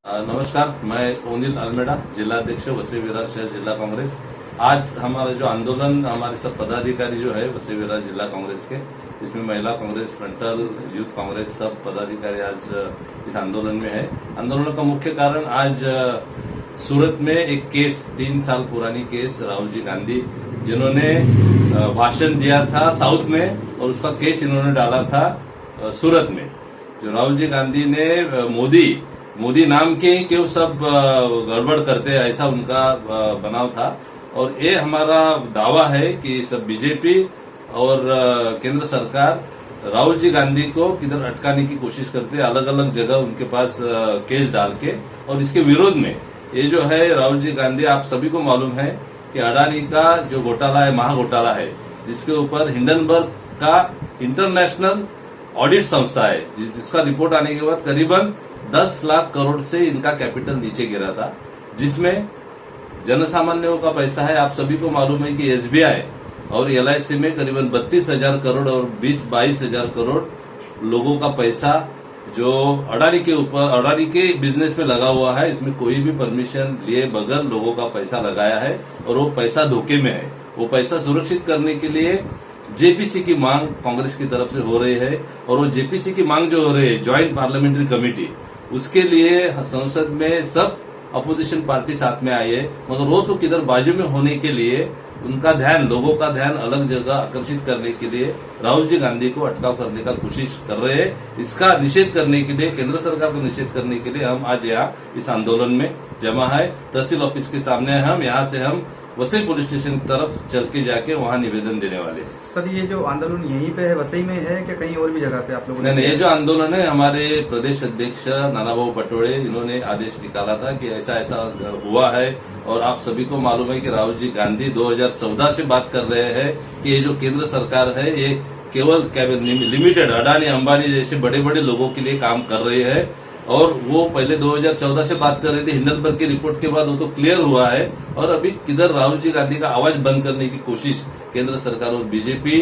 नमस्कार, मैं O'Neill Almeida, जिला अध्यक्ष वसई विरार शहर जिला कांग्रेस। आज हमारा जो आंदोलन, हमारे सब पदाधिकारी जो है वसई विरार जिला कांग्रेस के, इसमें महिला कांग्रेस, फ्रंटल, यूथ कांग्रेस, सब पदाधिकारी आज इस आंदोलन में है। आंदोलन का मुख्य कारण आज सूरत में एक केस, 3 साल पुरानी केस, राहुल जी गांधी जिन्होंने भाषण दिया था साउथ में और उसका केस इन्होंने डाला था सूरत में। जो राहुल जी गांधी ने मोदी नाम के ही क्यों सब गड़बड़ करते हैं, ऐसा उनका बनाव था। और ये हमारा दावा है कि सब बीजेपी और केंद्र सरकार राहुल जी गांधी को किधर अटकाने की कोशिश करते हैं, अलग अलग जगह उनके पास केस डाल के। और इसके विरोध में ये जो है राहुल जी गांधी, आप सभी को मालूम है कि अडानी का जो घोटाला है, महा घोटाला है, जिसके ऊपर हिंडनबर्ग का इंटरनेशनल ऑडिट संस्था है, जिसका रिपोर्ट आने के बाद करीबन 10 लाख करोड़ से इनका कैपिटल नीचे गिरा था, जिसमें जनसामान्यों का पैसा है। आप सभी को मालूम है कि एसबीआई और एलआईसी में करीबन 32,000 करोड़ और 22,000 करोड़ लोगों का पैसा जो अडानी के ऊपर, अडानी के बिजनेस में लगा हुआ है, इसमें कोई भी परमिशन लिए बगैर लोगों का पैसा लगाया है और वो पैसा धोखे में है। वो पैसा सुरक्षित करने के लिए जेपीसी की मांग कांग्रेस की तरफ से हो रही है। और वो जेपीसी की मांग जो हो रही है, ज्वाइंट पार्लियामेंट्री कमेटी, उसके लिए संसद में सब अपोजिशन पार्टी साथ में आई है, मगर वो तो किधर बाजू में होने के लिए उनका ध्यान, लोगों का ध्यान अलग जगह आकर्षित करने के लिए राहुल जी गांधी को अटकाव करने का कोशिश कर रहे हैं। इसका निषेध करने के लिए, केंद्र सरकार को निषेध करने के लिए हम आज यहाँ इस आंदोलन में जमा है। तहसील ऑफिस के सामने हम यहाँ से हम वसई पुलिस स्टेशन की तरफ चल के जाके वहाँ निवेदन देने वाले हैं। सर, ये जो आंदोलन यहीं पे है, वसई में है क्या कहीं और भी जगह पे आप लोगों ने? नहीं, ये जो आंदोलन है, हमारे प्रदेश अध्यक्ष नानाभाऊ पटोले, इन्होंने आदेश निकाला था कि ऐसा ऐसा हुआ है। और आप सभी को मालूम है कि राहुल जी गांधी 2014 से बात कर रहे हैं कि ये जो केंद्र सरकार है, ये केवल लिमिटेड अडानी अंबानी जैसे बड़े बड़े लोगों के लिए काम कर रही है। और वो पहले 2014 से बात कर रहे थे, हिंडनबर्ग की रिपोर्ट के बाद वो तो क्लियर हुआ है। और अभी किधर राहुल जी गांधी का आवाज बंद करने की कोशिश केंद्र सरकार और बीजेपी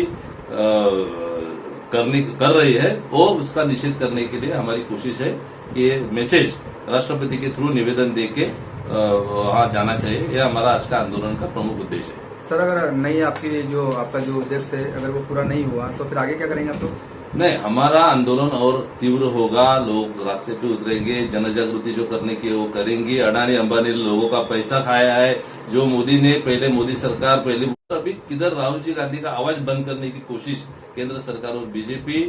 कर रही है, वो उसका निषेध करने के लिए हमारी कोशिश है कि ये मैसेज राष्ट्रपति के थ्रू निवेदन दे के वहाँ जाना चाहिए। यह हमारा आज का आंदोलन का प्रमुख उद्देश्य है। सर, अगर नहीं आपका जो उद्देश्य है, अगर वो पूरा नहीं हुआ तो फिर आगे क्या करेंगे आप लोग? नहीं, हमारा आंदोलन और तीव्र होगा, लोग रास्ते पे उतरेंगे, जन जागृति जो करने की वो करेंगे। अडानी अंबानी लोगों का पैसा खाया है, जो मोदी ने पहले, मोदी सरकार पहले, अभी किधर राहुल जी गांधी का आवाज बंद करने की कोशिश केंद्र सरकार और बीजेपी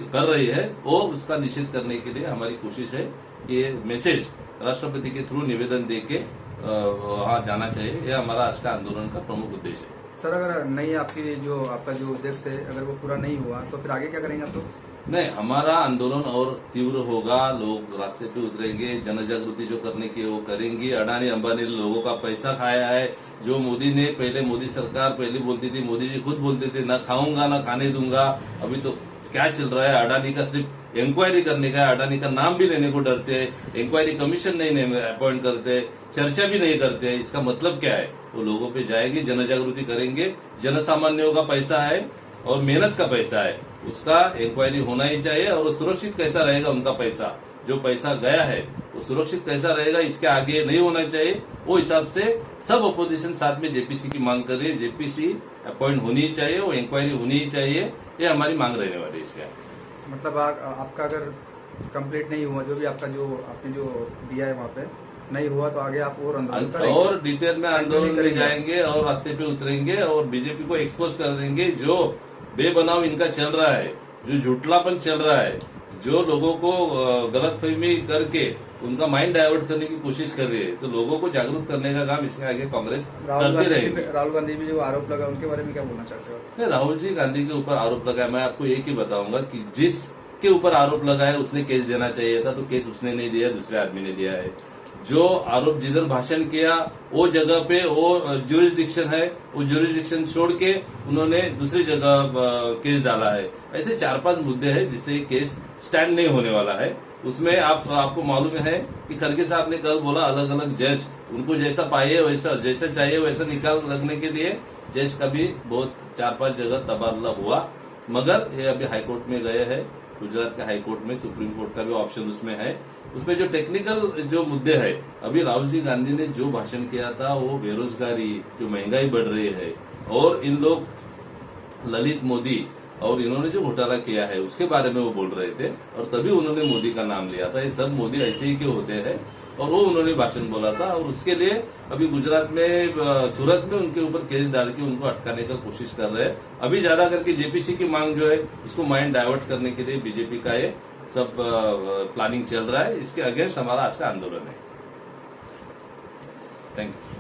कर रही है, वो उसका निषेध करने के लिए हमारी कोशिश है कि ये मैसेज राष्ट्रपति के थ्रू निवेदन दे के वहाँ जाना चाहिए। यह हमारा आज का आंदोलन का प्रमुख उद्देश्य है। सर, अगर नहीं आपका जो उद्देश्य है, अगर वो पूरा नहीं हुआ तो फिर आगे क्या करेंगे आप लोग? नहीं, हमारा आंदोलन और तीव्र होगा, लोग रास्ते पे उतरेंगे, जन जागृति जो करने की वो करेंगे। अडानी अंबानी लोगों का पैसा खाया है, जो मोदी ने पहले, मोदी सरकार पहले बोलती थी, मोदी जी खुद बोलते थे, ना खाऊंगा ना खाने दूंगा। अभी तो क्या चल रहा है, अडानी का सिर्फ इंक्वायरी करने का, अडानी का नाम भी लेने को डरते हैं, इंक्वायरी कमीशन नहीं अपॉइंट करते, चर्चा भी नहीं करते। इसका मतलब क्या है? वो लोगों पे जाएंगे, जन जागृति करेंगे। जन सामान्यों का पैसा है और मेहनत का पैसा है, उसका इंक्वायरी होना ही चाहिए। और वो सुरक्षित कैसा रहेगा, उनका पैसा, जो पैसा गया है वो सुरक्षित कैसा रहेगा, इसके आगे नहीं होना चाहिए। वो हिसाब से सब अपोजिशन साथ में जेपीसी की मांग कर रही है, जेपीसी अपॉइंट होनी ही चाहिए, वो इंक्वायरी होनी ही चाहिए। ये हमारी मांग रहने वाली है। इसका मतलब आपका अगर कंप्लीट नहीं हुआ, जो भी आपने जो दिया है वहाँ पे नहीं हुआ, तो आगे आप और आंदोलन करेंगे? और डिटेल में आंदोलन में जाएंगे और रास्ते पे उतरेंगे और बीजेपी को एक्सपोज कर देंगे। जो बेबनाव इनका चल रहा है, जो झूठलापन चल रहा है, जो लोगों को गलतफहमी करके उनका माइंड डाइवर्ट करने की कोशिश कर रही है, तो लोगों को जागरूक करने का काम इसके आगे कांग्रेस करती रहेगी। राहुल गांधी भी जो आरोप लगा, उनके बारे में क्या बोलना चाहते हो? नहीं, राहुल जी गांधी के ऊपर आरोप लगा है, मैं आपको एक ही बताऊंगा कि जिसके ऊपर आरोप लगा है उसने केस देना चाहिए था, तो केस उसने नहीं दिया, दूसरे आदमी ने दिया है। जो आरोप, जिधर भाषण किया वो जगह पे वो ज्यूरिसडिक्शन है, वो ज्यूरिसडिक्शन छोड़ के उन्होंने दूसरी जगह केस डाला है। ऐसे 4-5 मुद्दे हैं जिससे केस स्टैंड नहीं होने वाला है। उसमें आपको मालूम है कि खड़गे साहब ने कल बोला, अलग अलग जज उनको जैसा पाए वैसा, जैसा चाहिए वैसा निकाल लगने के लिए जज का भी बहुत 4-5 जगह तबादला हुआ। मगर ये अभी हाईकोर्ट में गए हैं, गुजरात के हाई कोर्ट में, सुप्रीम कोर्ट का भी ऑप्शन उसमें है। उसमें जो टेक्निकल जो मुद्दे है, अभी राहुल जी गांधी ने जो भाषण किया था वो बेरोजगारी, जो महंगाई बढ़ रही है, और इन लोग ललित मोदी और इन्होंने जो घोटाला किया है उसके बारे में वो बोल रहे थे, और तभी उन्होंने मोदी का नाम लिया था। ये सब मोदी ऐसे ही क्यों होते हैं, और वो उन्होंने भाषण बोला था। और उसके लिए अभी गुजरात में, सूरत में उनके ऊपर केस डाल के उनको अटकाने का कोशिश कर रहे हैं। अभी ज्यादा करके जेपीसी की मांग जो है उसको माइंड डाइवर्ट करने के लिए बीजेपी का ये सब प्लानिंग चल रहा है। इसके अगेंस्ट हमारा आज का आंदोलन है। Thank you.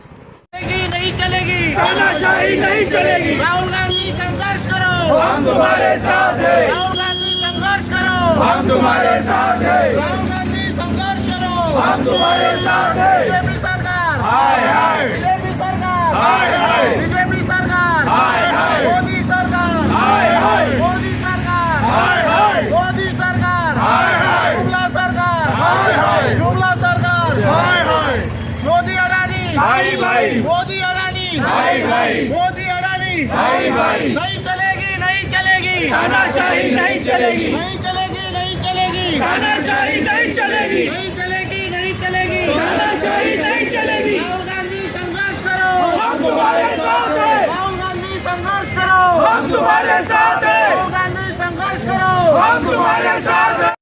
नहीं चलेगी, तानाशाही नहीं चलेगी। राहुल गांधी संघर्ष करो, हम तुम्हारे साथ हैं, राहुल गांधी संघर्ष करो, हम तुम्हारे साथ हैं, राहुल गांधी संघर्ष करो, हम तुम्हारे साथ हैं। बीजेपी सरकार, हाय हाय, बीजेपी सरकार, हाय हाय, बीजेपी सरकार, हाय हाय, मोदी सरकार, हाय हाय, मोदी सरकार, हाय हाय, मोदी सरकार, हाय हाय, जुमला सरकार, हाय हाय, जुमला सरकार, हाय हाय, मोदी अडानी, भाई भाई, मोदी अडानी, भाई भाई, मोदी अडानी, भाई भाई, नहीं चलेगी, नहीं चलेगी, तानाशाही नहीं चलेगी, नहीं चलेगी, नहीं चलेगी, तानाशाही नहीं चलेगी, नहीं चलेगी, नहीं चलेगी, तानाशाही नहीं चलेगी। राहुल गांधी संघर्ष करो, हम तुम्हारे साथ हैं, राहुल गांधी संघर्ष करो, हम तुम्हारे साथ हैं, राहुल गांधी संघर्ष करो, हम तुम्हारे साथ हैं।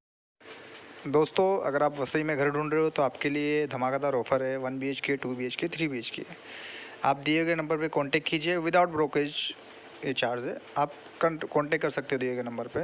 दोस्तों, अगर आप वसई में घर ढूंढ रहे हो तो आपके लिए धमाकेदार ऑफर है। 1 BHK, 2 BHK, 3 BHK। आप दिए गए नंबर पे कांटेक्ट कीजिए, विदाउट ब्रोकरेज ये चार्ज है। आप कांटेक्ट कर सकते हो दिए गए नंबर पे।